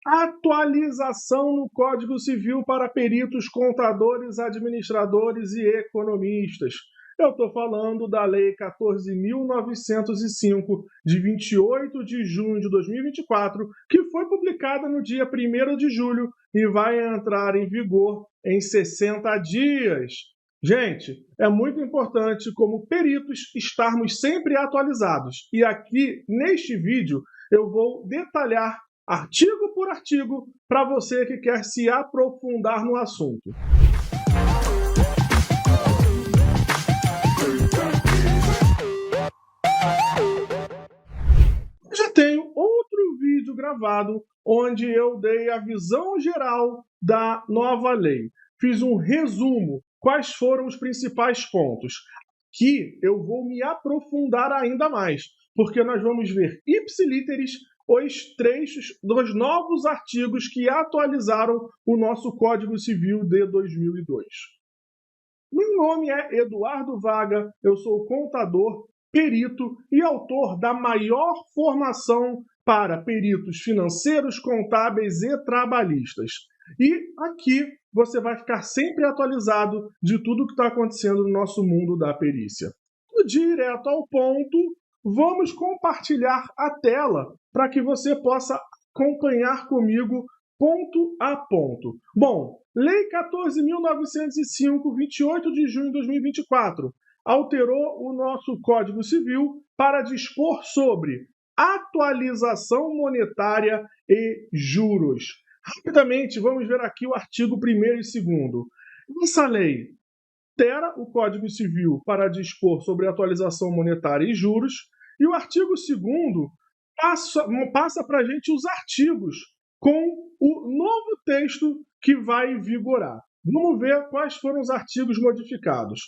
Atualização no Código Civil para peritos, contadores, administradores e economistas. Eu estou falando da Lei 14.905, de 28 de junho de 2024, que foi publicada no dia 1º de julho e vai entrar em vigor em 60 dias. Gente, é muito importante, como peritos, estarmos sempre atualizados. E aqui, neste vídeo, eu vou detalhar artigo por artigo, para você que quer se aprofundar no assunto. Já tenho outro vídeo gravado onde eu dei a visão geral da nova lei. Fiz um resumo, quais foram os principais pontos. Aqui eu vou me aprofundar ainda mais, porque nós vamos ver ipsilíteres os trechos dos novos artigos que atualizaram o nosso Código Civil de 2002. Meu nome é Eduardo Vaga, eu sou contador, perito e autor da maior formação para peritos financeiros, contábeis e trabalhistas. E aqui você vai ficar sempre atualizado de tudo que está acontecendo no nosso mundo da perícia. Direto ao ponto, vamos compartilhar a tela para que você possa acompanhar comigo ponto a ponto. Bom, Lei 14.905, 28 de junho de 2024, alterou o nosso Código Civil para dispor sobre atualização monetária e juros. Rapidamente, vamos ver aqui o artigo 1º e 2º. Essa lei altera o Código Civil para dispor sobre atualização monetária e juros, e o artigo 2º passa para a gente os artigos com o novo texto que vai vigorar. Vamos ver quais foram os artigos modificados.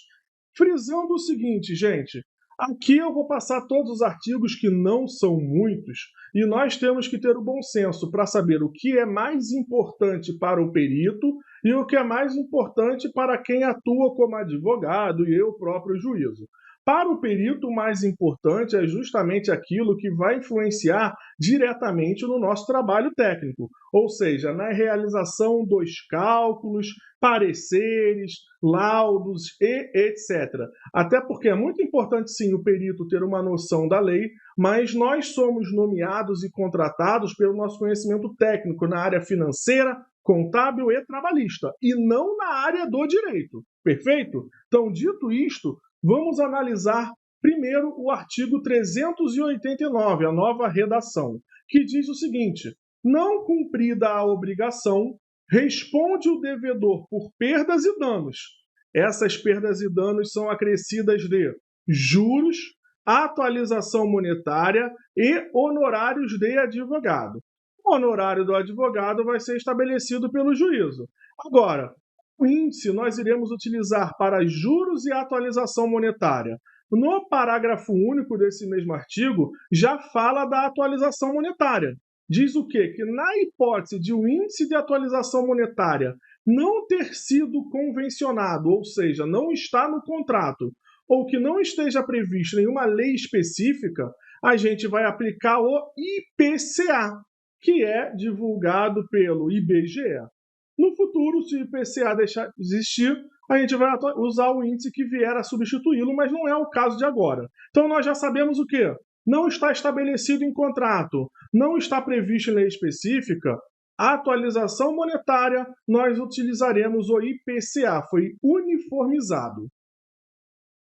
Frisando o seguinte, gente, aqui eu vou passar todos os artigos, que não são muitos, e nós temos que ter o bom senso para saber o que é mais importante para o perito e o que é mais importante para quem atua como advogado e eu próprio juízo. Para o perito, o mais importante é justamente aquilo que vai influenciar diretamente no nosso trabalho técnico, ou seja, na realização dos cálculos, pareceres, laudos e etc. Até porque é muito importante, sim, o perito ter uma noção da lei, mas nós somos nomeados e contratados pelo nosso conhecimento técnico na área financeira, contábil e trabalhista, e não na área do direito. Perfeito? Então, dito isto, vamos analisar primeiro o artigo 389, a nova redação, que diz o seguinte: não cumprida a obrigação, responde o devedor por perdas e danos. Essas perdas e danos são acrescidas de juros, atualização monetária e honorários de advogado. O honorário do advogado vai ser estabelecido pelo juízo. Agora, o índice nós iremos utilizar para juros e atualização monetária. No parágrafo único desse mesmo artigo, já fala da atualização monetária. Diz o quê? Que na hipótese de o índice de atualização monetária não ter sido convencionado, ou seja, não está no contrato, ou que não esteja previsto nenhuma lei específica, a gente vai aplicar o IPCA, que é divulgado pelo IBGE. No futuro, se o IPCA deixar de existir, a gente vai usar o índice que vier a substituí-lo, mas não é o caso de agora. Então nós já sabemos o quê? Não está estabelecido em contrato, não está previsto em lei específica, a atualização monetária, nós utilizaremos o IPCA, foi uniformizado.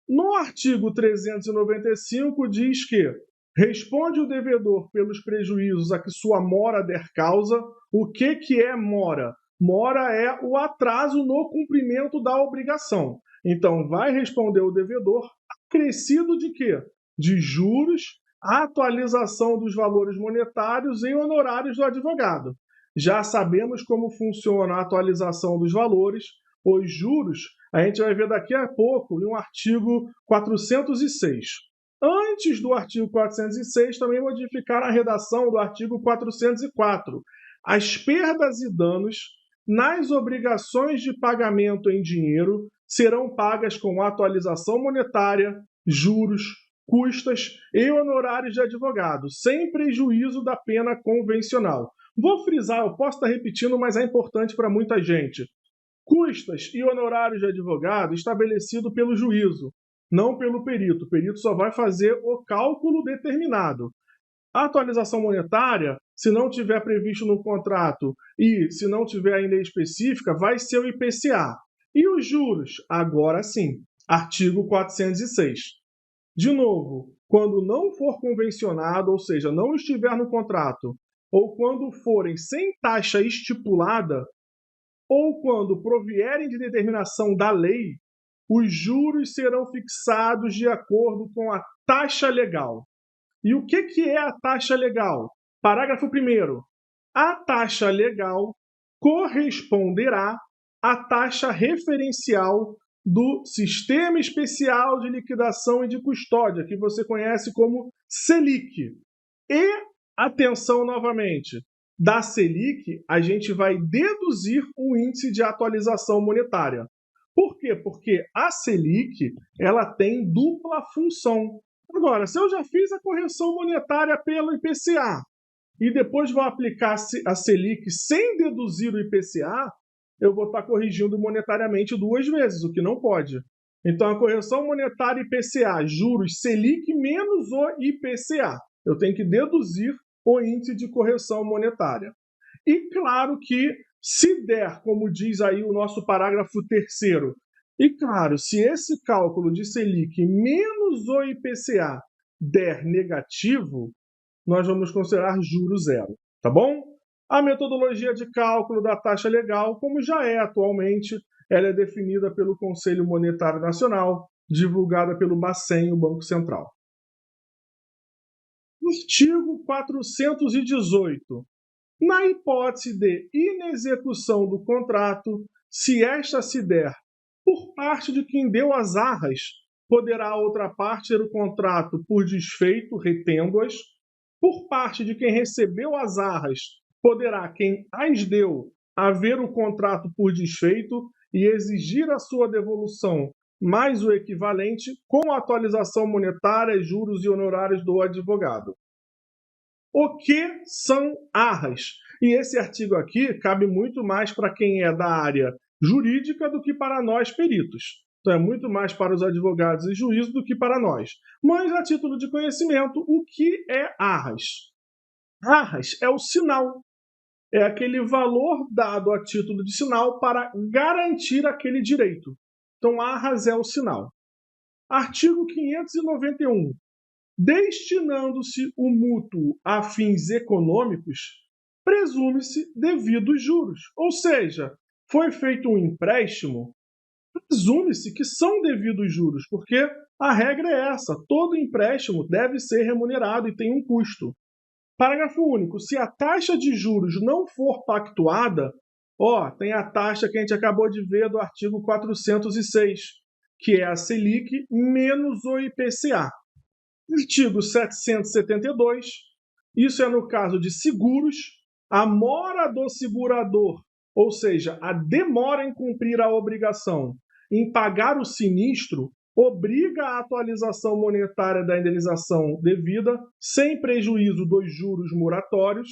No artigo 395 diz que responde o devedor pelos prejuízos a que sua mora der causa. O que é mora? Mora é o atraso no cumprimento da obrigação. Então, vai responder o devedor acrescido de quê? De juros, atualização dos valores monetários e honorários do advogado. Já sabemos como funciona a atualização dos valores. Os juros, a gente vai ver daqui a pouco em um artigo 406. Antes do artigo 406, também modificaram a redação do artigo 404. As perdas e danos nas obrigações de pagamento em dinheiro serão pagas com atualização monetária, juros, custas e honorários de advogado, sem prejuízo da pena convencional. Vou frisar, eu posso estar repetindo, mas é importante para muita gente. Custas e honorários de advogado estabelecido pelo juízo, não pelo perito. O perito só vai fazer o cálculo determinado. A atualização monetária, se não tiver previsto no contrato e se não tiver em lei específica, vai ser o IPCA. E os juros? Agora sim, artigo 406. De novo, quando não for convencionado, ou seja, não estiver no contrato, ou quando forem sem taxa estipulada, ou quando provierem de determinação da lei, os juros serão fixados de acordo com a taxa legal. E o que é a taxa legal? Parágrafo 1º. A taxa legal corresponderá à taxa referencial do Sistema Especial de Liquidação e de Custódia, que você conhece como Selic. E, atenção novamente, da Selic a gente vai deduzir o índice de atualização monetária. Por quê? Porque a Selic ela tem dupla função. Agora, se eu já fiz a correção monetária pelo IPCA e depois vou aplicar a Selic sem deduzir o IPCA, eu vou estar corrigindo monetariamente 2 vezes, o que não pode. Então, a correção monetária IPCA, juros Selic menos o IPCA. Eu tenho que deduzir o índice de correção monetária. E claro que, se der, como diz aí o nosso parágrafo 3º, e claro, se esse cálculo de Selic menos o IPCA der negativo, nós vamos considerar juro zero, tá bom? A metodologia de cálculo da taxa legal, como já é atualmente, ela é definida pelo Conselho Monetário Nacional, divulgada pelo Bacen, o Banco Central. Artigo 418. Na hipótese de inexecução do contrato, se esta se der por parte de quem deu as arras, poderá a outra parte ter o contrato por desfeito, retendo-as. Por parte de quem recebeu as arras, poderá quem as deu haver o contrato por desfeito e exigir a sua devolução mais o equivalente com a atualização monetária, juros e honorários do advogado. O que são arras? E esse artigo aqui cabe muito mais para quem é da área jurídica do que para nós peritos. Então é muito mais para os advogados e juízes do que para nós. Mas, a título de conhecimento, o que é arras? Arras é o sinal. É aquele valor dado a título de sinal para garantir aquele direito. Então, arras é o sinal. Artigo 591. Destinando-se o mútuo a fins econômicos, presume-se devidos juros. Ou seja, foi feito um empréstimo, presume-se que são devidos juros, porque a regra é essa: todo empréstimo deve ser remunerado e tem um custo. Parágrafo único. Se a taxa de juros não for pactuada, tem a taxa que a gente acabou de ver do artigo 406, que é a Selic menos o IPCA. Artigo 772, isso é no caso de seguros, a mora do segurador, ou seja, a demora em cumprir a obrigação em pagar o sinistro, obriga a atualização monetária da indenização devida, sem prejuízo dos juros moratórios.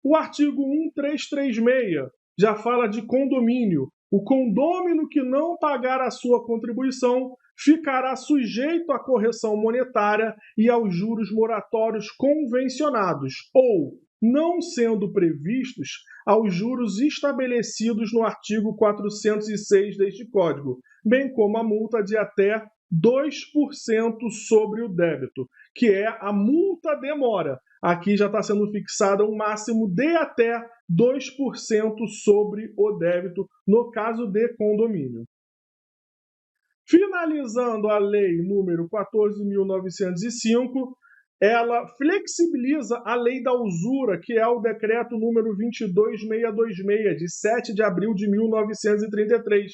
O artigo 1336 já fala de condomínio. O condômino que não pagar a sua contribuição ficará sujeito à correção monetária e aos juros moratórios convencionados, ou, não sendo previstos, aos juros estabelecidos no artigo 406 deste Código, bem como a multa de até 2% sobre o débito, que é a multa demora. Aqui já está sendo fixada um máximo de até 2% sobre o débito, no caso de condomínio. Finalizando a lei número 14.905, ela flexibiliza a lei da usura, que é o decreto número 22626, de 7 de abril de 1933.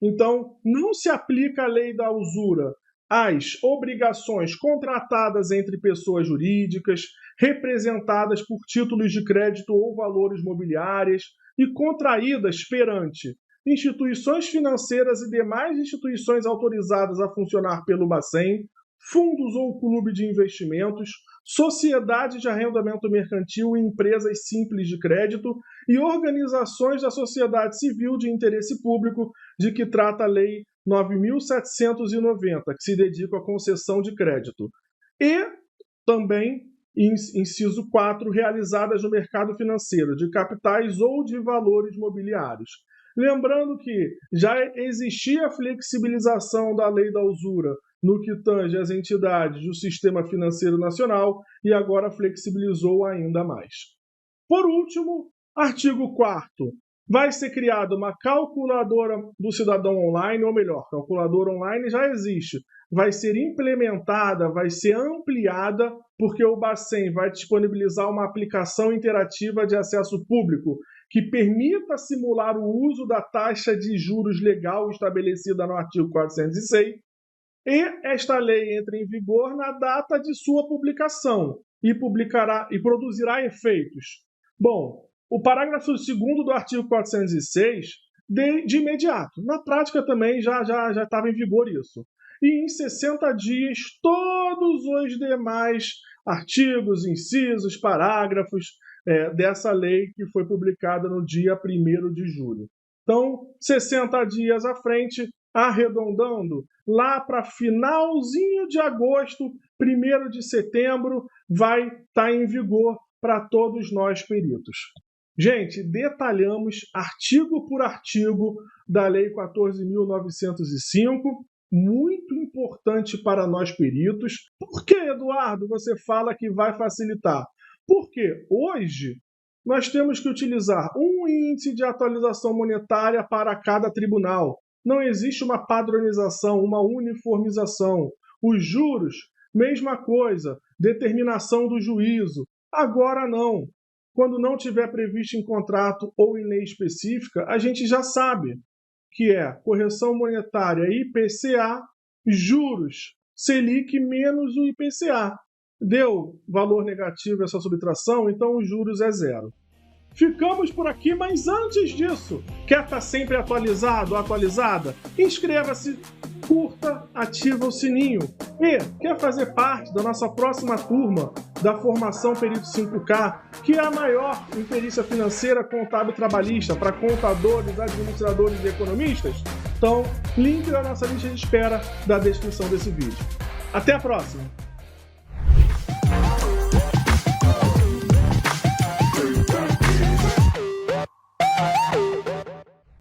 Então, não se aplica a lei da usura às obrigações contratadas entre pessoas jurídicas, representadas por títulos de crédito ou valores mobiliários e contraídas perante instituições financeiras e demais instituições autorizadas a funcionar pelo Bacen, fundos ou clube de investimentos, sociedade de arrendamento mercantil e empresas simples de crédito e organizações da sociedade civil de interesse público de que trata a Lei 9.790, que se dedica à concessão de crédito. E também, inciso 4, realizadas no mercado financeiro, de capitais ou de valores mobiliários. Lembrando que já existia flexibilização da lei da usura no que tange às entidades do Sistema Financeiro Nacional e agora flexibilizou ainda mais. Por último, artigo 4º. Vai ser criada uma calculadora do cidadão online, ou melhor, calculadora online já existe. Vai ser implementada, vai ser ampliada, porque o Bacen vai disponibilizar uma aplicação interativa de acesso público que permita simular o uso da taxa de juros legal estabelecida no artigo 406, e esta lei entra em vigor na data de sua publicação e produzirá efeitos. Bom, o parágrafo 2º do artigo 406, de imediato. Na prática também já estava em vigor isso. E em 60 dias, todos os demais artigos, incisos, parágrafos dessa lei que foi publicada no dia 1º de julho. Então, 60 dias à frente, arredondando, lá para finalzinho de agosto, 1º de setembro, vai estar em vigor para todos nós peritos. Gente, detalhamos artigo por artigo da Lei 14.905, muito importante para nós peritos. Por que, Eduardo, você fala que vai facilitar? Porque hoje nós temos que utilizar um índice de atualização monetária para cada tribunal. Não existe uma padronização, uma uniformização. Os juros, mesma coisa, determinação do juízo. Agora não. Quando não tiver previsto em contrato ou em lei específica, a gente já sabe que é correção monetária IPCA, juros Selic menos o IPCA. Deu valor negativo essa subtração, então os juros é zero. Ficamos por aqui, mas antes disso, quer estar sempre atualizado, atualizada? Inscreva-se, curta, ativa o sininho. E quer fazer parte da nossa próxima turma da formação Perito 5K, que é a maior em perícia financeira, contábil e trabalhista para contadores, administradores e economistas? Então, link da nossa lista de espera da descrição desse vídeo. Até a próxima!